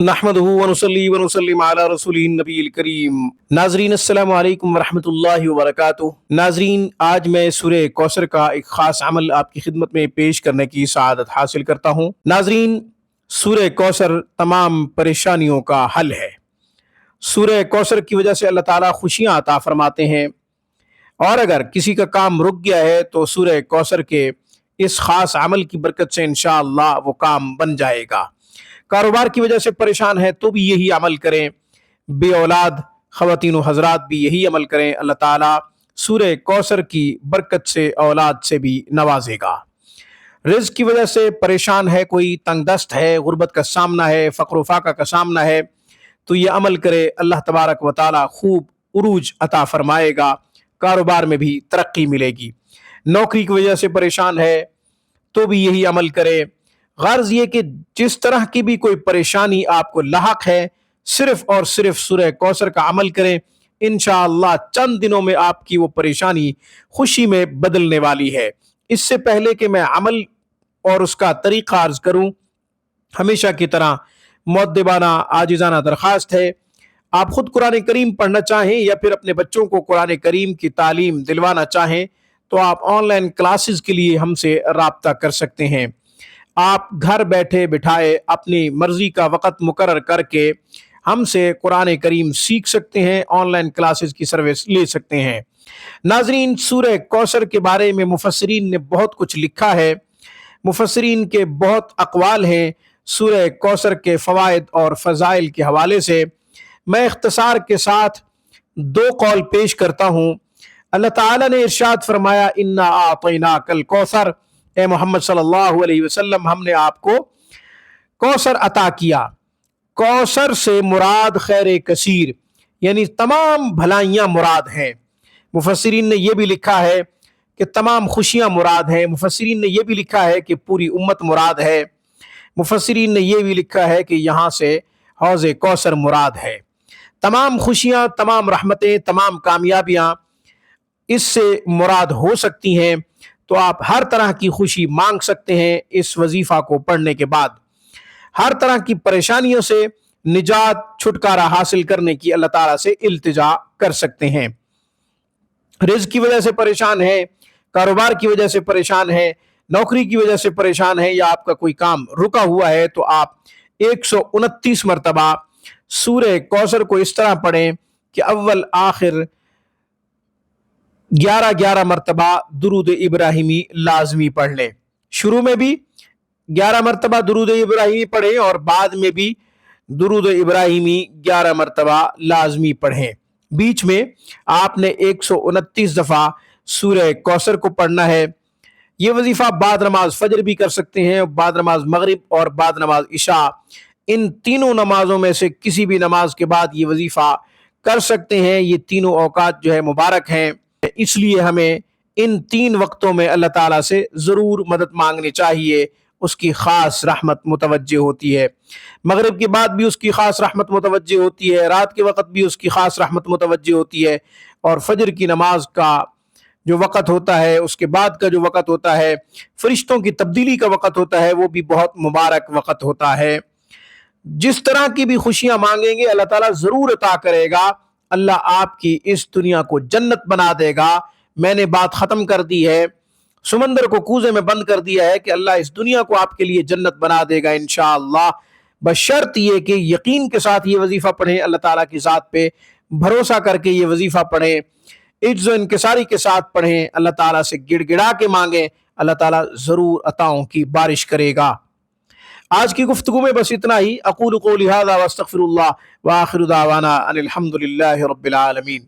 نحمدہ ونصلی ونسلم علی رسولہ النبی الکریم۔ ناظرین السلام علیکم ورحمۃ اللہ وبرکاتہ۔ ناظرین، آج میں سورہ کوثر کا ایک خاص عمل آپ کی خدمت میں پیش کرنے کی سعادت حاصل کرتا ہوں۔ ناظرین، سورہ کوثر تمام پریشانیوں کا حل ہے۔ سورہ کوثر کی وجہ سے اللہ تعالیٰ خوشیاں عطا فرماتے ہیں، اور اگر کسی کا کام رک گیا ہے تو سورہ کوثر کے اس خاص عمل کی برکت سے انشاءاللہ وہ کام بن جائے گا۔ کاروبار کی وجہ سے پریشان ہے تو بھی یہی عمل کریں، بے اولاد خواتین و حضرات بھی یہی عمل کریں، اللہ تعالیٰ سورہ کوثر کی برکت سے اولاد سے بھی نوازے گا۔ رزق کی وجہ سے پریشان ہے، کوئی تنگ دست ہے، غربت کا سامنا ہے، فقر و فاقہ کا سامنا ہے، تو یہ عمل کرے، اللہ تبارک و تعالیٰ خوب عروج عطا فرمائے گا، کاروبار میں بھی ترقی ملے گی۔ نوکری کی وجہ سے پریشان ہے تو بھی یہی عمل کرے۔ غرض یہ کہ جس طرح کی بھی کوئی پریشانی آپ کو لاحق ہے، صرف اور صرف سورہ کوثر کا عمل کریں، انشاءاللہ چند دنوں میں آپ کی وہ پریشانی خوشی میں بدلنے والی ہے۔ اس سے پہلے کہ میں عمل اور اس کا طریقہ عرض کروں، ہمیشہ کی طرح مؤدبانہ عاجزانہ درخواست ہے، آپ خود قرآن کریم پڑھنا چاہیں یا پھر اپنے بچوں کو قرآن کریم کی تعلیم دلوانا چاہیں تو آپ آن لائن کلاسز کے لیے ہم سے رابطہ کر سکتے ہیں۔ آپ گھر بیٹھے بٹھائے اپنی مرضی کا وقت مقرر کر کے ہم سے قرآن کریم سیکھ سکتے ہیں، آن لائن کلاسز کی سروس لے سکتے ہیں۔ ناظرین، سورہ کوثر کے بارے میں مفسرین نے بہت کچھ لکھا ہے، مفسرین کے بہت اقوال ہیں سورہ کوثر کے فوائد اور فضائل کے حوالے سے۔ میں اختصار کے ساتھ دو قول پیش کرتا ہوں۔ اللہ تعالیٰ نے ارشاد فرمایا، انا اعطیناک الکوثر، اے محمد صلی اللہ علیہ وسلم، ہم نے آپ کو کوثر عطا کیا۔ کوثر سے مراد خیر کثیر، یعنی تمام بھلائیاں مراد ہیں۔ مفسرین نے یہ بھی لکھا ہے کہ تمام خوشیاں مراد ہیں، مفسرین نے یہ بھی لکھا ہے کہ پوری امت مراد ہے، مفسرین نے یہ بھی لکھا ہے کہ یہاں سے حوض کوثر مراد ہے۔ تمام خوشیاں، تمام رحمتیں، تمام کامیابیاں اس سے مراد ہو سکتی ہیں، تو آپ ہر طرح کی خوشی مانگ سکتے ہیں اس وظیفہ کو پڑھنے کے بعد۔ ہر طرح کی پریشانیوں سے نجات، چھٹکارا حاصل کرنے کی اللہ تعالیٰ سے التجا کر سکتے ہیں۔ رزق کی وجہ سے پریشان ہے، کاروبار کی وجہ سے پریشان ہے، نوکری کی وجہ سے پریشان ہے، یا آپ کا کوئی کام رکا ہوا ہے، تو آپ 129 مرتبہ سورہ کوثر کو اس طرح پڑھیں کہ اول آخر 11 مرتبہ درود ابراہیمی لازمی پڑھ لیں۔ شروع میں بھی 11 مرتبہ درود ابراہیمی پڑھیں اور بعد میں بھی درود ابراہیمی 11 مرتبہ لازمی پڑھیں۔ بیچ میں آپ نے 129 دفعہ سورہ کوثر کو پڑھنا ہے۔ یہ وظیفہ بعد نماز فجر بھی کر سکتے ہیں، بعد نماز مغرب اور بعد نماز عشاء، ان تینوں نمازوں میں سے کسی بھی نماز کے بعد یہ وظیفہ کر سکتے ہیں۔ یہ تینوں اوقات جو ہے مبارک ہیں، اس لیے ہمیں ان 3 وقتوں میں اللہ تعالیٰ سے ضرور مدد مانگنی چاہیے، اس کی خاص رحمت متوجہ ہوتی ہے۔ مغرب کے بعد بھی اس کی خاص رحمت متوجہ ہوتی ہے، رات کے وقت بھی اس کی خاص رحمت متوجہ ہوتی ہے، اور فجر کی نماز کا جو وقت ہوتا ہے، اس کے بعد کا جو وقت ہوتا ہے، فرشتوں کی تبدیلی کا وقت ہوتا ہے، وہ بھی بہت مبارک وقت ہوتا ہے۔ جس طرح کی بھی خوشیاں مانگیں گے اللہ تعالیٰ ضرور عطا کرے گا۔ اللہ آپ کی اس دنیا کو جنت بنا دے گا۔ میں نے بات ختم کر دی ہے، سمندر کو کوزے میں بند کر دیا ہے کہ اللہ اس دنیا کو آپ کے لیے جنت بنا دے گا انشاءاللہ، بشرط یہ کہ یقین کے ساتھ یہ وظیفہ پڑھیں، اللہ تعالیٰ کی ذات پہ بھروسہ کر کے یہ وظیفہ پڑھیں، عجز و انکساری کے ساتھ پڑھیں، اللہ تعالیٰ سے گڑ گڑا کے مانگیں، اللہ تعالیٰ ضرور عطاؤں کی بارش کرے گا۔ آج کی گفتگو میں بس اتنا ہی۔ اقول قولی ھذا واستغفر اللہ وآخر دعوانا ان الحمد للہ رب العالمین۔